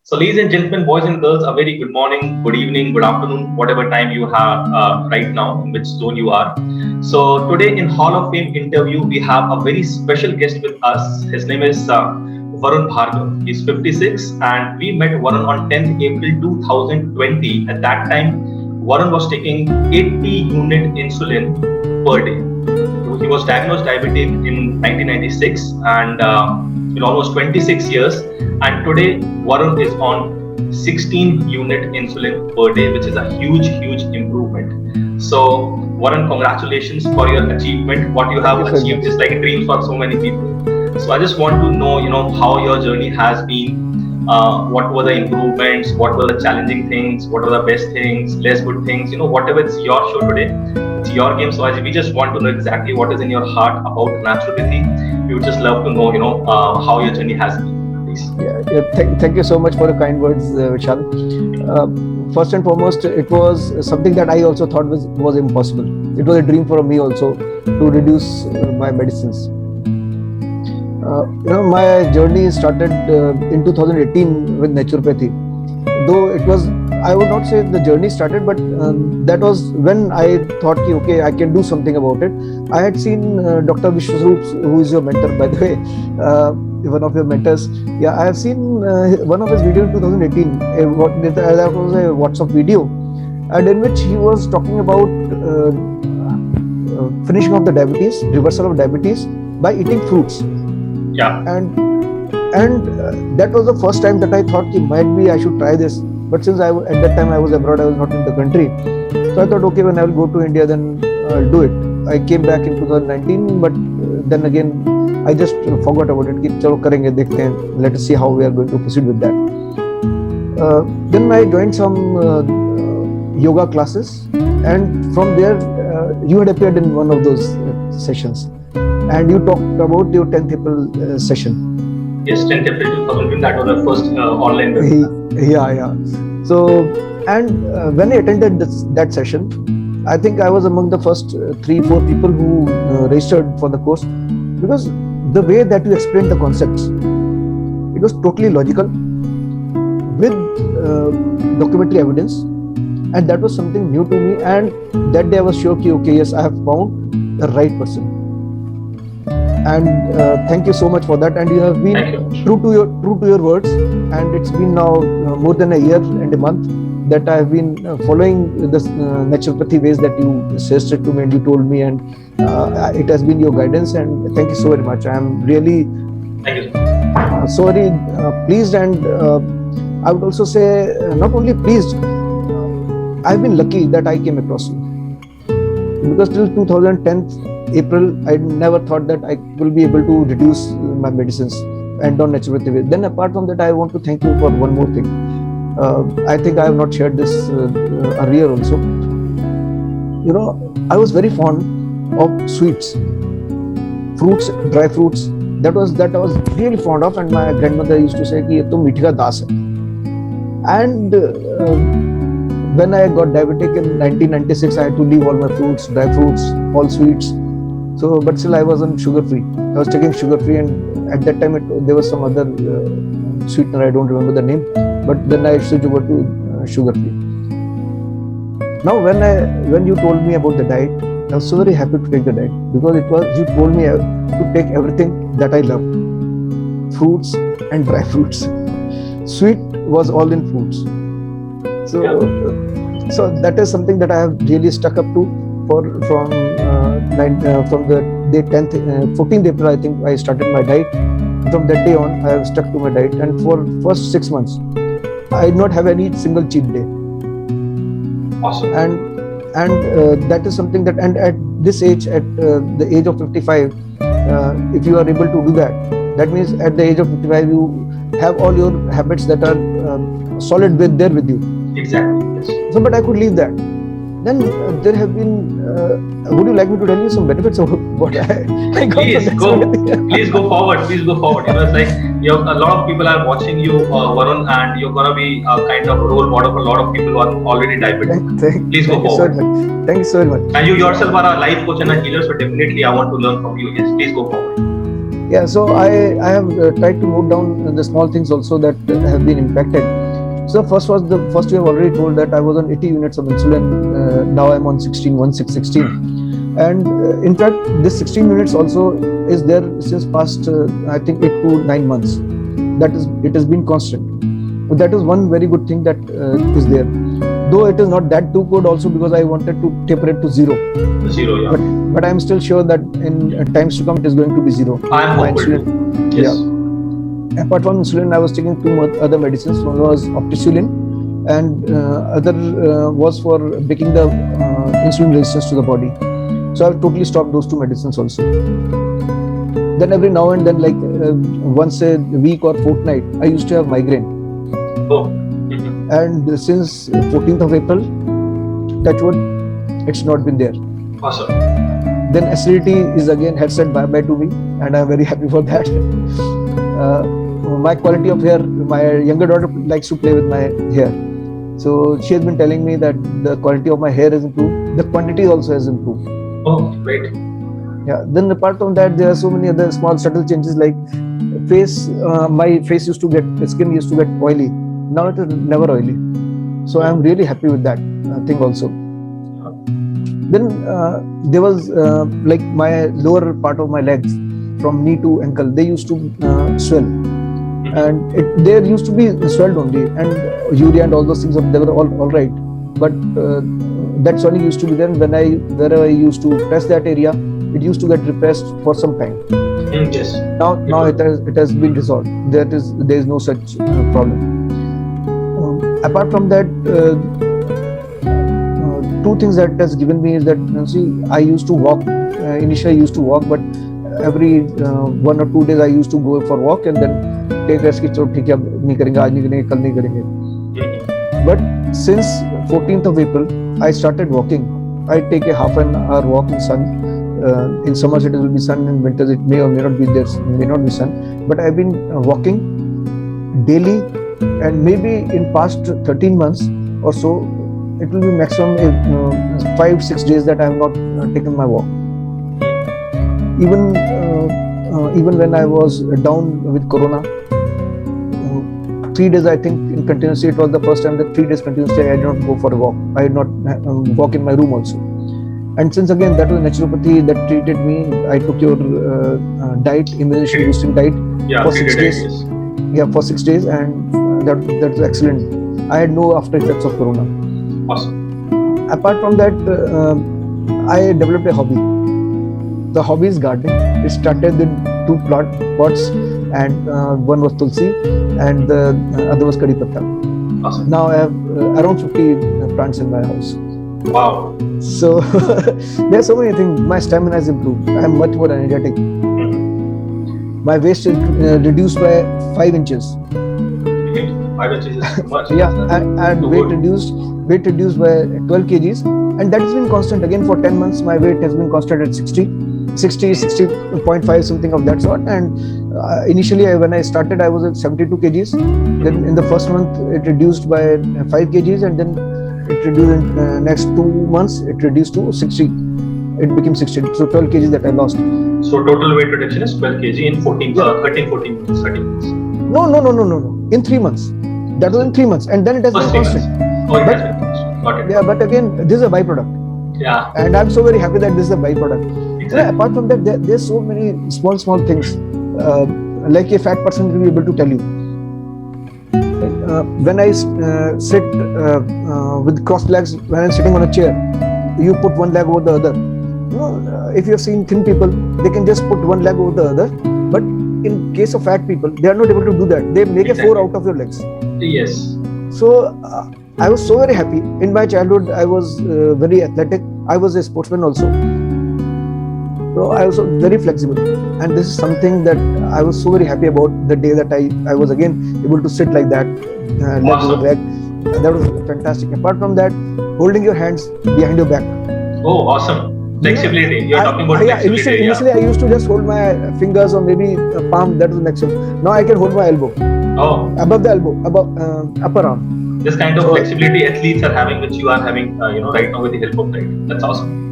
So, ladies and gentlemen, boys and girls, a very good morning, good evening, good afternoon, whatever time you have right now, in which zone you are. So, today in Hall of Fame interview, we have a very special guest with us. His name is Varun Bhargav. He's 56, and we met Varun on 10th April 2020. At that time, Varun was taking 80 unit insulin per day. He was diagnosed diabetic in 1996 and in almost 26 years. And today, Varun is on 16 unit insulin per day, which is a huge, huge improvement. So, Varun, congratulations for your achievement. What you have achieved is like a dream for so many people. So, I just want to know, how your journey has been. What were the improvements? What were the challenging things? What were the best things? Less good things? Whatever. It's your show today. It's your game. So we just want to know exactly what is in your heart about naturopathy. We would just love to know, how your journey has been. Please. Thank you so much for the kind words, Vishal. First and foremost, it was something that I also thought was impossible. It was a dream for me also to reduce my medicines. My journey started in 2018 with naturopathy. Though it was, I would not say the journey started, but that was when I thought, okay, I can do something about it. I had seen Dr. Vishwasrup, who is your mentor, by the way, one of your mentors. Yeah, I have seen one of his videos in 2018. That was a WhatsApp video, and in which he was talking about finishing off the diabetes, reversal of diabetes by eating fruits. Yeah. And that was the first time that I thought, might be I should try this. But since at that time I was abroad, I was not in the country. So I thought, okay, when I will go to India, then I'll do it. I came back in 2019, but then again, I just forgot about it. Chalo karenge, dekhte hain. Let us see how we are going to proceed with that. Then I joined some yoga classes, and from there, you had appeared in one of those sessions. And you talked about your 10th April session. Yes, 10th April 2020, that was the first online webinar. Yeah. So, and when I attended that session, I think I was among the first 3-4 people who registered for the course, because the way that you explained the concepts, it was totally logical with documentary evidence, and that was something new to me. And that day I was sure, okay, yes, I have found the right person. And thank you so much for that. And you have been true to your words. And it's been now more than a year and a month that I have been following the naturopathy ways that you suggested to me and you told me, and it has been your guidance. And thank you so very much. I am really pleased, and I would also say not only pleased. I've been lucky that I came across you, because till 2010 April, I never thought that I will be able to reduce my medicines and on naturopathy way. Then apart from that, I want to thank you for one more thing. I think I have not shared this earlier also. I was very fond of sweets, fruits, dry fruits. That I was really fond of, and my grandmother used to say कि ये तो मीठे का दास है. And when I got diabetic in 1996, I had to leave all my fruits, dry fruits, all sweets. So, but still I was on sugar free. I was taking sugar free, and at that time there was some other sweetener, I don't remember the name. But then I switched over to sugar free. Now, when you told me about the diet, I was so very happy to take the diet, because you told me to take everything that I love, fruits and dry fruits. Sweet was all in fruits. So that is something that I have really stuck up to from the day 14th April, I think I started my diet. From that day on, I have stuck to my diet, and for first 6 months, I did not have any single cheat day. Awesome. And that is something that, and at this age, at the age of 55, if you are able to do that, that means at the age of 55, you have all your habits that are solid there with you. Exactly. Yes. So, but I could leave that. Then there have been. Would you like me to tell you some benefits of what I got? Please go forward. Please go forward. It's like a lot of people are watching you, Varun, and you're gonna be a kind of role model for a lot of people who are already diabetic. Please go forward. Thank you so much. And you yourself are a life coach and a healer, so definitely I want to learn from you. Yes, please go forward. Yeah, so I have tried to note down the small things also that have been impacted. So first was the first you have already told that I was on 80 units of insulin. Now I'm on 16, and in fact this 16 units also is there since past I think 8 to 9 months. That is, it has been constant. But that is one very good thing that is there. Though it is not that too good also, because I wanted to taper it to zero. Zero, yeah. But I'm still sure that in times to come it is going to be zero. I am My hopeful. insulin, Yes. yeah. Apart from insulin, I was taking two other medicines. One was opticillin, and other was for breaking the insulin resistance to the body. So I've totally stopped those two medicines also. Then every now and then, like once a week or fortnight, I used to have migraine. Oh. And since 14th of April, touch wood, it's not been there. Awesome. Then acidity is again had said bye bye to me, and I'm very happy for that. My quality of hair, my younger daughter likes to play with my hair, so she has been telling me that the quality of my hair has improved, the quantity also has improved. Oh, great. Yeah. Then apart from that, there are so many other small subtle changes like face. My face used to get, skin used to get oily. Now it is never oily. So I'm really happy with that thing also. Then there was like my lower part of my legs, from knee to ankle, they used to swell, and they used to be swelled only, and urea and all those things, they were all right, but that swelling used to be there. Wherever I used to press that area, it used to get repressed for some time. Yes. Now it has been resolved. There is no such problem. Apart from that, two things that has given me is that, see, I used to walk. Initially, I used to walk, but every 1 or 2 days I used to go for walk and then take rest. कि चलो ठीक है, अब नहीं करेंगे, आज नहीं करेंगे, कल नहीं करेंगे. But since 14th of April, I started walking. I take a half an hour walk in sun. In summers it will be sun, in winters it may or may not be there, may not be sun. But I've been walking daily, and maybe in past 13 months or so, it will be maximum 5-6 days that I have not taken my walk. Even when I was down with Corona, 3 days I think in continuously, it was the first time that 3 days continuously I did not go for a walk. I did not walk in my room also. And since again that was naturopathy that treated me, I took your diet, immunization boosting diet, for 6 days. Yeah, for 6 days, and that's excellent. I had no after effects of Corona. Awesome. Apart from that, I developed a hobby. The hobby is gardening. It started with 2 pots, and one was tulsi, and the other was kadi patta. Awesome. Now I have around 50 plants in my house. Wow. So there are so many things. My stamina has improved. I am much more energetic. My waist is reduced by 5 inches. 5 inches is too much. Yeah, and weight reduced by 12 kgs, and that has been constant. Again, for 10 months, my weight has been constant at 60.5, something of that sort. And initially, when I started, I was at 72 kgs. Then in the first month, it reduced by 5 kgs, and then it reduced in next 2 months. It reduced to 60. It became 60. So 12 kgs that I lost. So total weight reduction is 12 kg in 13 months, 30 months. No. In 3 months. That was in 3 months, and then it has been constant. Oh, it has been constant. Got it. Yeah, but again, this is a byproduct. Yeah. And I'm so very happy that this is a byproduct. Exactly. Yeah, apart from that, there's so many small things. Like a fat person will be able to tell you. When I sit with crossed legs, when I'm sitting on a chair, you put one leg over the other. You know, if you have seen thin people, they can just put one leg over the other. But in case of fat people, they are not able to do that. They make a 4 out of your legs. Yes. So I was so very happy. In my childhood, I was very athletic. I was a sportsman also. So I was very flexible, and this is something that I was so very happy about. The day that I was again able to sit like that, leg over leg. That was fantastic. Apart from that, holding your hands behind your back. Oh, awesome. Flexibility. You're talking about flexibility. Initially, I used to just hold my fingers or maybe palm. That was the maximum. Now I can hold my elbow. Oh. Above the elbow, above upper arm. This kind of flexibility athletes are having, which you are having, right now with the help of diet. That's awesome.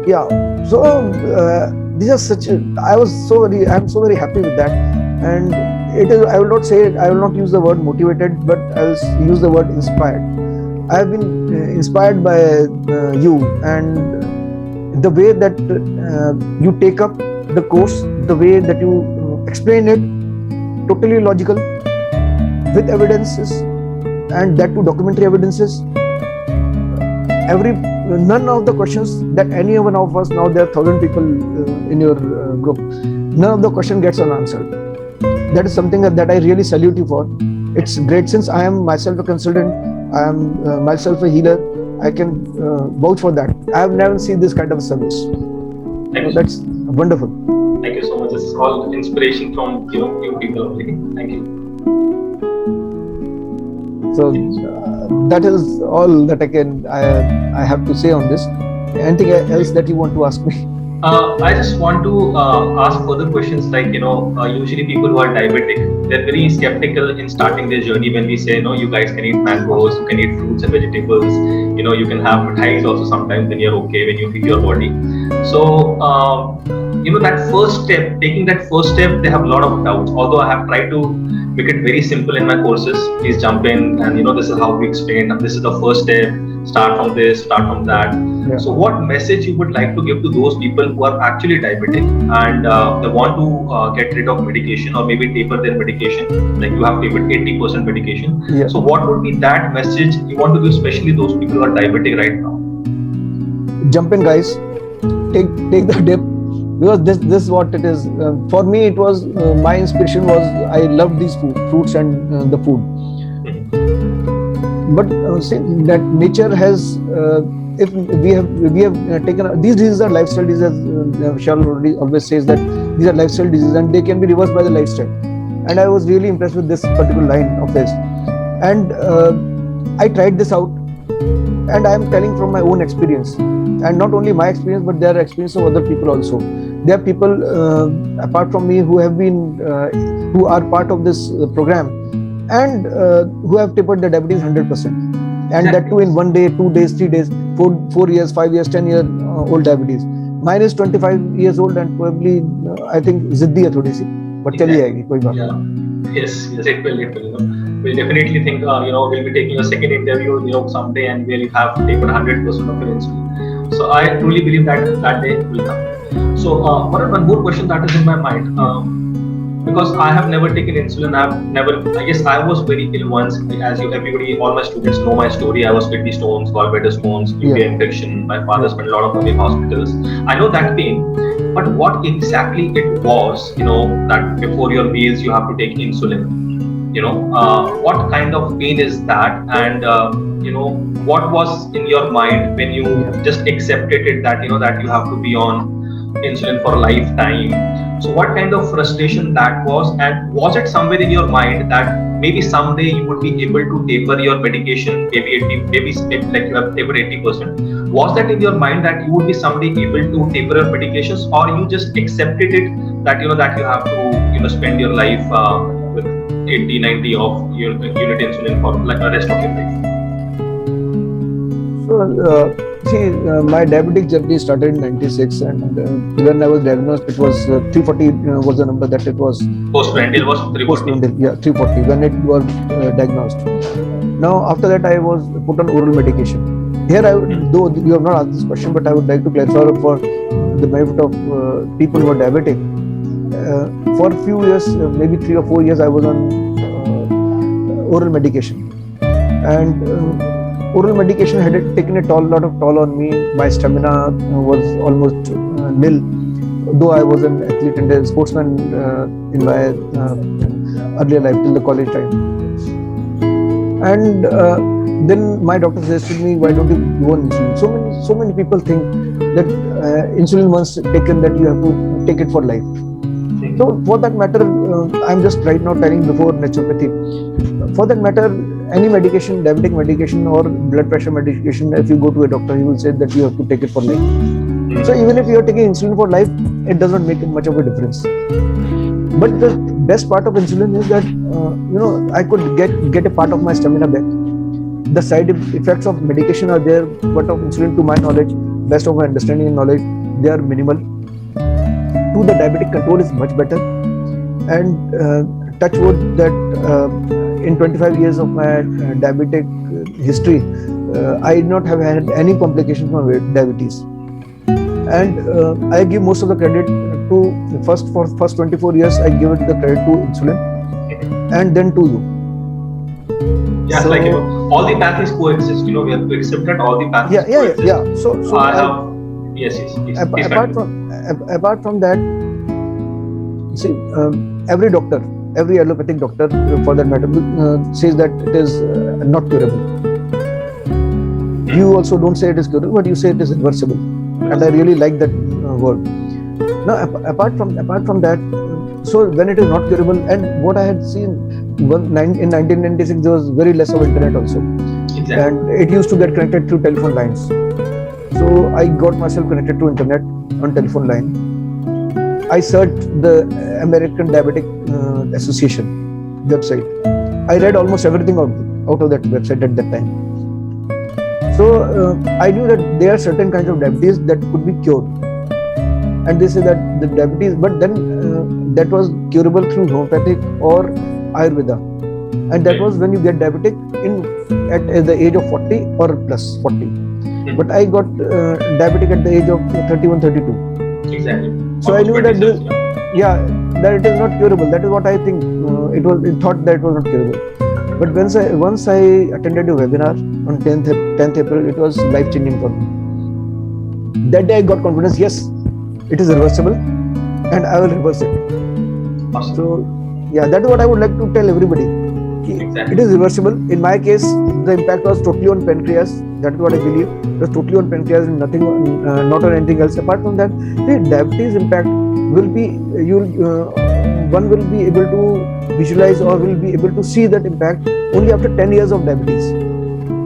Yeah. So these are such. I'm so very happy with that, and it is. I will not say. I will not use the word motivated, but I will use the word inspired. I have been inspired by you, and the way that you take up the course, the way that you explain it, totally logical, with evidences, and that too documentary evidences. None of the questions that any one of us, now there are 1,000 people in your group, none of the question gets unanswered. That is something that I really salute you for. It's great. Since I am myself a consultant, I am myself a healer, I can vouch for that. I have never seen this kind of service. That's wonderful. Thank you so much. This is all inspiration from you people only. Thank you. So that is all that I have to say on this. Anything else that you want to ask me? I just want to ask further questions. Like usually people who are diabetic, they're very skeptical in starting their journey when we say, you guys can eat mangoes, you can eat fruits and vegetables. You can have mithais also sometimes when you're okay, when you feel your body. So that first step, taking that first step, they have a lot of doubts. Although I have tried to make it very simple in my courses. Please jump in, and this is how we explain. And this is the first step. Start from this, start from that. Yeah. So what message you would like to give to those people who are actually diabetic and they want to get rid of medication or maybe taper their medication, like you have tapered 80% medication. Yeah. So what would be that message you want to give, especially those people who are diabetic right now? Jump in, guys. Take the dip, because this is what it is. For me, it was my inspiration was I loved these fruits and the food. But see that nature has, if we have taken these diseases are lifestyle diseases. Vishal always says that these are lifestyle diseases and they can be reversed by the lifestyle. And I was really impressed with this particular line of this. And I tried this out, and I am telling from my own experience, and not only my experience, but their experience of other people also. There are people apart from me who have been, who are part of this program, and who have tapered their diabetes 100%, and that too in 1 day, 2 days, 3 days, 4 years, 5 years, 10-year-old diabetes. Mine is 25 years old and probably I think ziddi hai thodi si, but chali aayegi, koi baat. Yes, it will. We'll definitely think we'll be taking a second interview someday, and we'll have tapered 100% of your insulin. So I truly believe that day will come. So one more question that is in my mind. Because I have never taken insulin, I guess I was very ill once. As everybody, all my students know my story. I was kidney stones, gallbladder stones, UTI infection. My father spent a lot of money in hospitals. I know that pain, but what exactly it was, that before your meals you have to take insulin. What kind of pain is that, and what was in your mind when you just accepted it that that you have to be on insulin for a lifetime? So what kind of frustration that was, and was it somewhere in your mind that maybe someday you would be able to taper your medication, maybe like you have tapered 80%? Was that in your mind that you would be someday able to taper your medications, or you just accepted it that that you have to spend your life with 80-90 of unit insulin for like the rest of your life? So my diabetic journey started in 96, and when I was diagnosed, it was 340 was the number that it was. Postprandial was 340. Yeah, 340 when it was diagnosed. Now after that, I was put on oral medication. Here, though you have not asked this question, but I would like to clarify for the benefit of people who are diabetic. For a few years, maybe 3 or 4 years, I was on oral medication, and oral medication had taken a lot of toll on me. My stamina was almost nil, though I was an athlete and a sportsman in my earlier life till the college time. And then my doctor suggested me, why don't you go on insulin? So many people think that insulin once taken, that you have to take it for life. So for that matter, I'm just right now telling before naturopathy. For that matter, any medication, diabetic medication or blood pressure medication, if you go to a doctor, he will say that you have to take it for life. So even if you are taking insulin for life, it does not make much of a difference. But the best part of insulin is that I could get a part of my stamina back. The side effects of medication are there, but of insulin, to my knowledge, best of my understanding and knowledge, they are minimal. to the diabetic control is much better. And touch wood that in 25 years of my diabetic history, I did not have had any complications from diabetes. And I give most of the credit to first 24 years. I give it the credit to insulin, and then to you. Yeah, so, like all the pathways coexist. We have to accept that all the pathways coexist. Yeah. So I have yes. Apart from that, see, every doctor, every allopathic doctor, for that matter, says that it is not curable. You also don't say it is curable, but you say it is reversible, and I really like that word. Now, apart from that, so when it is not curable, and what I had seen in 1996, there was very less of internet also, exactly. And it used to get connected through telephone lines. So I got myself connected to internet on telephone line. I searched the American Diabetic Association website. I read almost everything out of that website at that time. So I knew that there are certain kinds of diabetes that could be cured. And they say that the diabetes, but then that was curable through homeopathic or Ayurveda. And that was when you get diabetic at the age of 40 or plus 40. But I got diabetic at the age of 31, 32. Exactly. So I knew that that it is not curable. That is what I think. It thought that it was not curable. But once I attended a webinar on 10th April, it was life changing for me. That day I got confidence. Yes, it is reversible, and I will reverse it. Awesome. So yeah, that is what I would like to tell everybody. Exactly. It is reversible. In my case, the impact was totally on pancreas. That is what I believe. It was totally on pancreas and nothing, not on anything else. Apart from that, the diabetes impact will be one will be able to visualize or will be able to see that impact only after 10 years of diabetes,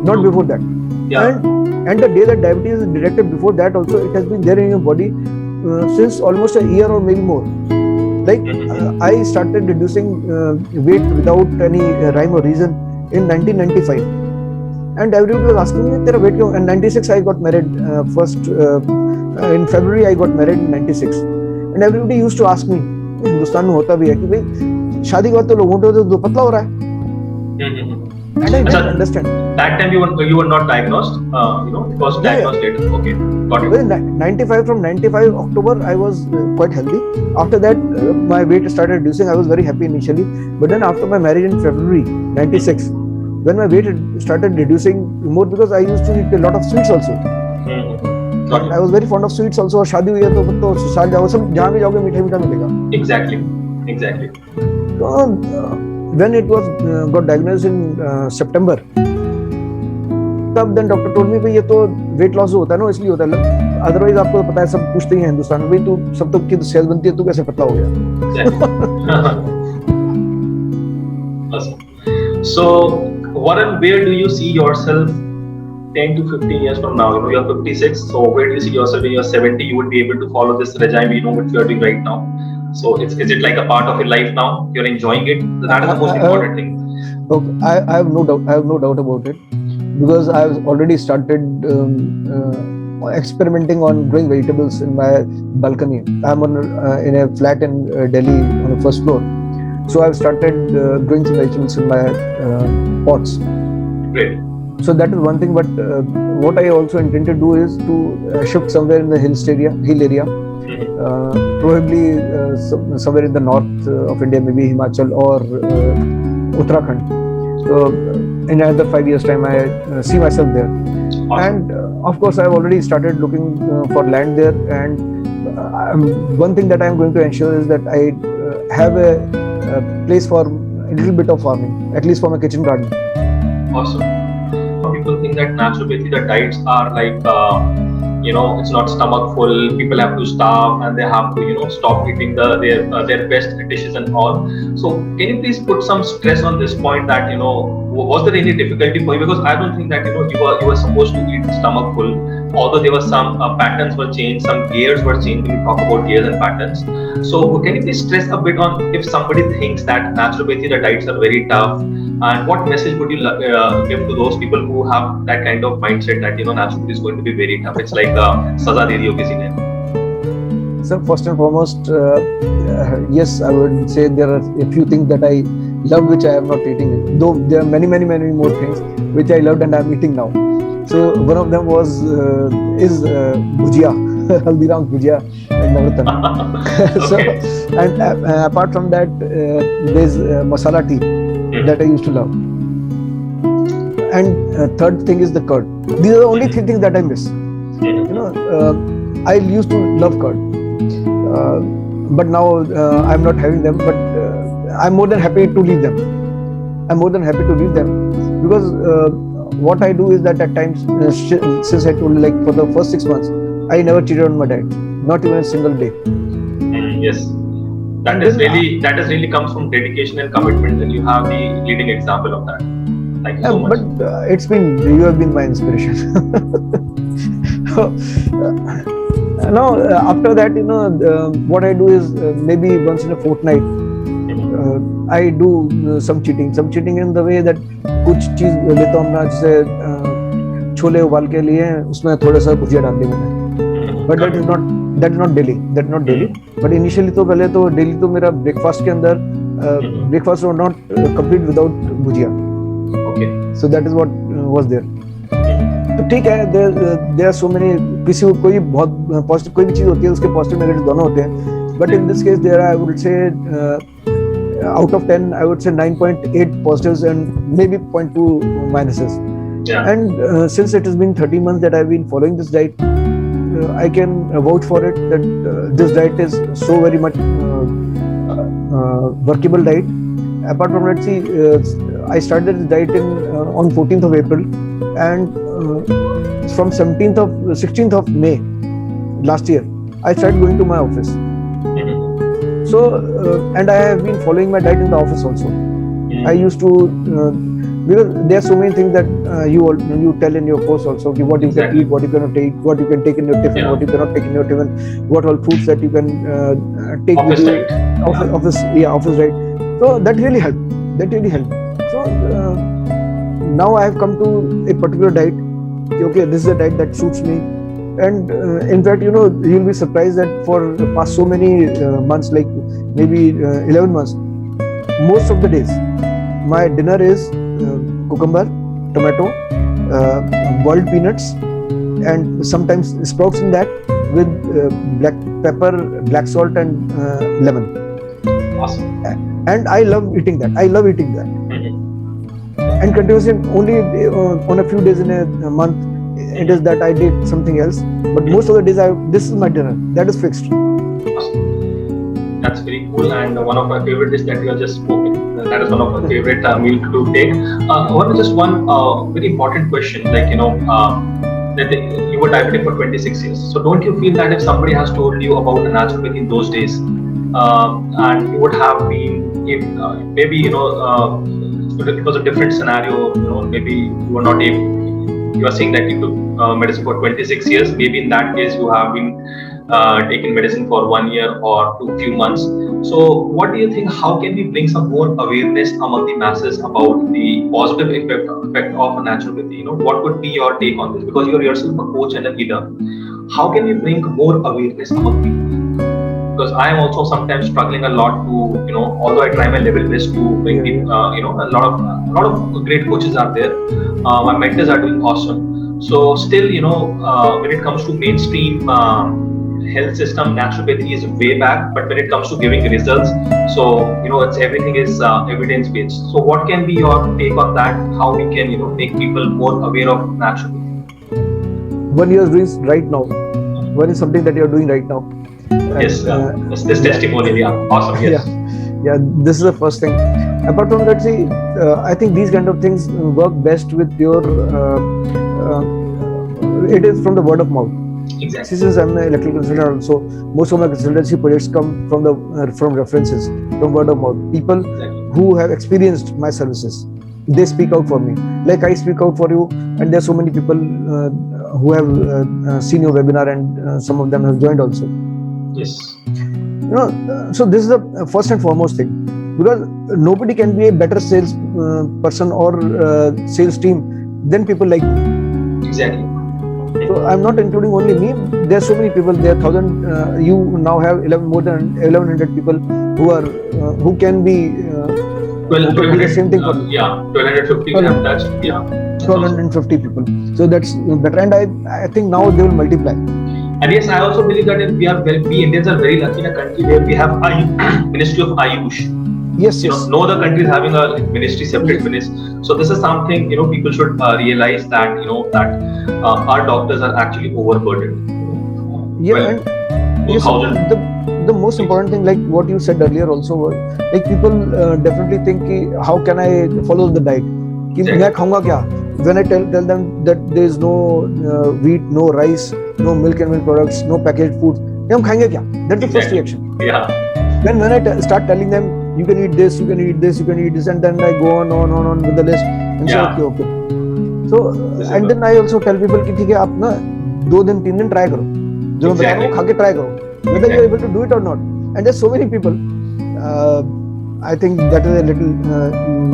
not before that. Yeah. And the day that diabetes is detected, before that also it has been there in your body since almost a year or maybe more. Like I started reducing weight without any rhyme or reason in 1995, and everybody was asking me, "Tera weight kyun?" And 96 I got married. In February I got married in 96, and everybody used to ask me, Hindustan में होता भी है कि भाई शादी के बाद तो लोगों को तो पतला हो रहा है. And I didn't understand. That time you were not diagnosed. It was diagnosed later. Okay, got it. Well, 95 from 95 October I was quite healthy. After that my weight started reducing. I was very happy initially, but then after my marriage in February 96, when my weight started reducing more because I used to eat a lot of sweets also. I was very fond of sweets also. शादी हुई है तो ससुराल जाओ, सब जहाँ भी जाओगे मीठा मिलेगा. Exactly. So, when it was got diagnosed in September, तब then doctor told me भाई ये तो weight loss होता है ना, इसलिए होता है. Otherwise आपको तो पता है, सब पूछते ही हैं हिंदुस्तान में, भाई तू सब तो की सेल बनती है, तू कैसे पतला हो गया. Awesome. So, Warren, where do you see yourself 10 to 15 years from now? You are 56, so where do you see yourself when you are 70? You would be able to follow this regime, what you are doing right now. So is it like a part of your life now? You're enjoying it? That is the most important thing. Okay, I have no doubt. I have no doubt about it, because I have already started experimenting on growing vegetables in my balcony. I'm in a flat in Delhi on the first floor, so I've started growing some vegetables in my pots. Great. So that is one thing. But what I also intend to do is to shift somewhere in the hill area. Probably somewhere in the north of India, maybe Himachal or Uttarakhand. So in another 5 years time, I see myself there. Awesome. And of course, I have already started looking for land there. And one thing that I am going to ensure is that I have a place for a little bit of farming, at least for my kitchen garden. Awesome. People think that naturopathy, the diets are like it's not stomach full. People have to starve and they have to stop eating their best dishes and all. So can you please put some stress on this point that was there any difficulty for you? Because I don't think that you were supposed to eat stomach full. Although there were some patterns were changed, some gears were changed when we talk about gears and patterns. So can you please stress a bit on if somebody thinks that naturopathy, the diets are very tough, and what message would you give to those people who have that kind of mindset that naturopathy is going to be very tough? It's like saza de diyo kisi ne. So first and foremost, yes, I would say there are a few things that I love which I am not eating. Though there are many, many, many more things which I loved and I am eating now. So one of them is bhujia, Haldiram bhujia and Navratna. So Okay. and apart from that, there's masala tea that I used to love. And third thing is the curd. These are the only three things that I miss. I used to love curd, but now I'm not having them. But I'm more than happy to leave them. I'm more than happy to leave them because what I do is that at times, since I told like for the first 6 months, I never cheated on my diet, not even a single day. Yes. That is really comes from dedication and commitment, and you have the leading example of that. Thank you so much. But you have been my inspiration. Now after that, what I do is maybe once in a fortnight I do some cheating in the way that कुछ चीज लेता हूँ अपना, जैसे छोले उबाल के लिए उसमें थोड़ा सा भुजिया डाल दी मैंने, but that is not daily. But initially तो पहले तो daily तो मेरा breakfast के अंदर breakfast was not complete without bhujia. Okay. So that is what was there. तो ठीक है, there are so many, किसी को कोई बहुत पॉजिटिव कोई भी चीज होती है उसके पॉजिटिव नेगेटिव दोनों होते हैं, but in this case there I would say out of 10 I would say 9.8 positives and maybe 0.2 minuses. Yeah. And since it has been 30 months that I've been following this diet, I can vouch for it that this diet is so very much workable diet. Apart from that, see, I started this diet on 14th of April, and from 16th of May last year, I started going to my office. So, and I have been following my diet in the office also. I used to, because there are so many things that you tell in your post also, what you can eat, what you cannot take, what you can take in your tiffin, what you cannot take in your tiffin, what all foods that you can take Office with you. diet. Office diet. So that really helped. So now I have come to a particular diet. Okay, this is a diet that suits me. And in fact, you'll be surprised that for the past so many months, like maybe 11 months, most of the days, my dinner is cucumber, tomato, boiled peanuts, and sometimes sprouts in that with black pepper, black salt, and lemon. Awesome. And I love eating that. And continuously, only on a few days in a month, it is that I did something else, but most of the days this is my dinner, that is fixed. That's very cool, and one of my favorite is that you have just spoken. That is one of my favorite meal to take. Just one very important question, like that you were diabetic for 26 years. So don't you feel that if somebody has told you about the naturopathy in those days, and you would have been, if maybe it was a different scenario, maybe you were not able. You are saying that you took medicine for 26 years. Maybe in that case, you have been taking medicine for 1 year or few months. So, what do you think? How can we bring some more awareness among the masses about the positive effect of naturopathy? What would be your take on this? Because you are yourself a coach and a leader. How can we bring more awareness among people? Because I am also sometimes struggling a lot to, although I try my level best to bring people, a lot of great coaches are there. My mentors are doing awesome. So still, when it comes to mainstream health system, naturopathy is way back. But when it comes to giving results, so everything is evidence based. So what can be your take on that? How we can, make people more aware of naturopathy? One you are doing right now. One is something that you are doing right now. Yes, this testimonial, yeah, awesome. Yes. Yeah, this is the first thing. Apart from that, see, I think these kind of things work best with your. It is from the word of mouth. Exactly. Since I'm an electrical consultant, also most of my consultancy projects come from from references, from word of mouth. People who have experienced my services, they speak out for me. Like I speak out for you, and there are so many people who have seen your webinar, and some of them have joined also. Yes. So this is the first and foremost thing, because nobody can be a better sales person or sales team than people like me. Exactly. So I'm not including only me. There are so many people. There are thousand. You now have more than 1100 people who are who can be Well, who can do the same thing for you. yeah, 1250 we have touched. Yeah, that's awesome. 1250 people. So that's better. And I think now they will multiply. And yes, I also believe that we Indians are very lucky in a country where we have Ministry of Ayush. Yes, You yes. know, no other country is having a ministry, separate ministry. So this is something, people should realize that that our doctors are actually overburdened. Yeah, Well, and yes, 2000. the most important thing, like what you said earlier, also was like people definitely think, ki, how can I follow the diet? Ki, Exactly. मैं खाऊंगा क्या? When I tell them that there is no wheat, no rice, no milk and milk products, no packaged foods, हम खाएंगे क्या? That's the first Exactly. reaction. Yeah, Then when I start telling them, you can eat this, you can eat this, you can eat this, and then I go on with the list and say, Yeah. okay. So This is and good. then I also tell people कि ठीक है आप ना 2 दिन 3 दिन try करो, जो मैं बता रहा हूँ Exactly. खा के try करो, whether you are able to do it or not. And there's so many people. I think that is a little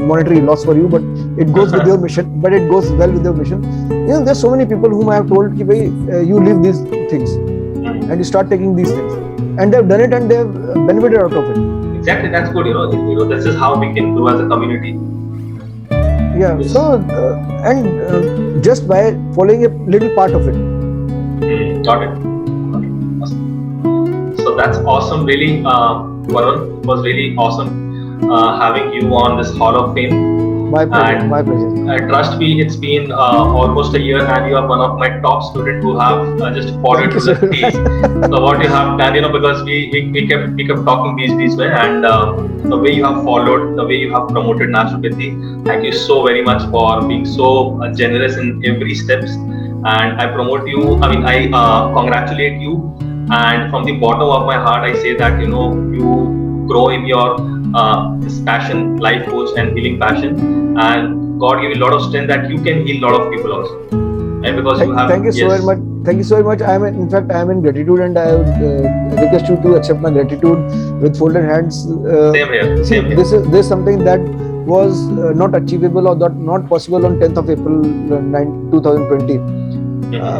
monetary loss for you, but it goes with your mission. But it goes well with your mission. There's so many people whom I have told कि भाई you leave these things and you start taking these things, and they've done it and they've benefited out of it. Exactly. That's good. This is how we can grow as a community. Yeah. Yes. So and just by following a little part of it. Got it. Awesome. So that's awesome. Really, Varun, it was really awesome having you on this Hall of Fame. My pleasure. And My pleasure. Trust me, it's been almost a year, and you are one of my top students who have just followed Thank to you the so T. So what you have done, because we kept talking these way, and the way you have followed, the way you have promoted naturopathy. Thank you so very much for being so generous in every steps. And I promote you. I mean, I congratulate you. And from the bottom of my heart, I say that you grow in your this passion, life coach and healing passion, and God give you a lot of strength that you can heal a lot of people also. And because you have, Thank you so very much. Thank you so very much. In fact, I am in gratitude, and I would request you to accept my gratitude with folded hands. Same here. See, Same here. this is something that was not achievable or not possible on 10th of April 2020.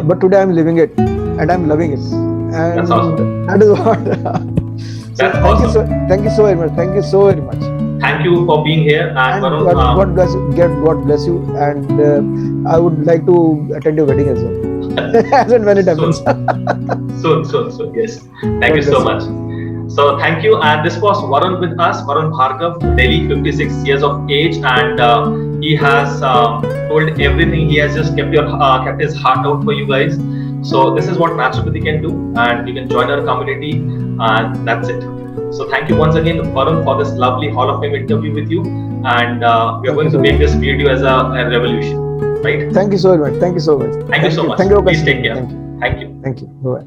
But today I'm living it, and I'm loving it. And That's awesome. that is what. So That's thank you awesome. thank you so very much. Tk you so very much. Thank you for being here. And And Varun, God bless you. God bless you. And I would like to attend your wedding as well, as and when it happens. soon. Yes. Thank you God so bless much. So thank you. And this was Varun with us, Varun Bhargav, Delhi, 56 years of age, and he has told everything. He has just kept his heart out for you guys. So this is what naturopathy can do, and you can join our community, and that's it. So thank you once again, Varun, for this lovely Hall of Fame interview with you, and we are going to make this video as a revolution, right? Thank you so very much. Thank you so much. Thank you so much. Thank you. Please take care. Thank you. Thank you. Thank you. Bye.